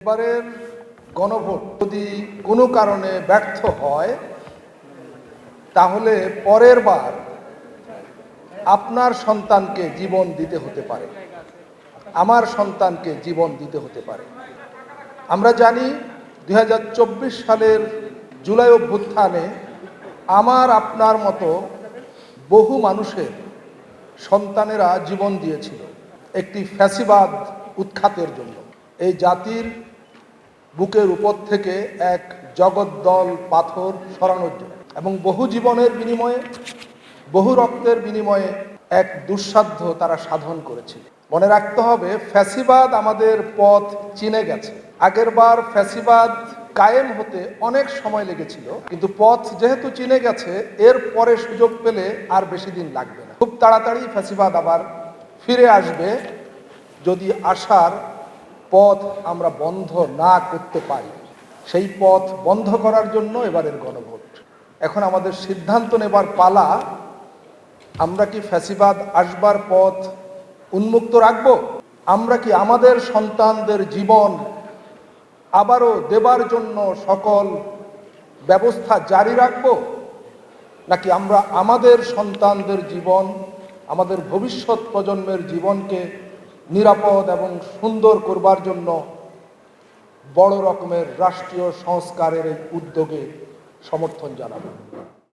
এবারের গণভোট যদি কোনো কারণে ব্যর্থ হয় তাহলে পরের বার আপনার সন্তানকে জীবন দিতে হতে পারে, আমার সন্তানকে জীবন দিতে হতে পারে। আমরা জানি 2024 সালের জুলাই অভ্যুত্থানে আমার আপনার মতো বহু মানুষের সন্তানেরা জীবন দিয়েছিল একটি ফ্যাসিবাদ উৎখাতের জন্য। এই জাতির বুকের উপর থেকে এক জগদ্দল পাথর সরানোর জন্য এবং বহু জীবনের বিনিময়ে, বহু রক্তের বিনিময়ে এক দুঃসাধ্য তারা সাধন করেছিল। মনে রাখতে হবে, ফ্যাসিবাদ আমাদের পথ চিনে গেছে। আগের বার ফ্যাসিবাদ কায়েম হতে অনেক সময় লেগেছিল, কিন্তু পথ যেহেতু চিনে গেছে, এর পরে সুযোগ পেলে আর বেশি দিন লাগবে না। খুব তাড়াতাড়ি ফ্যাসিবাদ আবার ফিরে আসবে যদি আসার পথ আমরা বন্ধ না করতে পারি। সেই পথ বন্ধ করার জন্য এবারের গণভোট। এখন আমাদের সিদ্ধান্ত নেবার পালা, আমরা কি ফ্যাসিবাদ আসবার পথ উন্মুক্ত রাখব? আমরা কি আমাদের সন্তানদের জীবন আবারও দেবার জন্য সকল ব্যবস্থা জারি রাখব, নাকি আমরা আমাদের সন্তানদের জীবন, আমাদের ভবিষ্যৎ প্রজন্মের জীবনকে নিরাপদ এবং সুন্দর করবার জন্য বড় রকমের রাষ্ট্রীয় সংস্কারের উদ্যোগে সমর্থন জানাবো?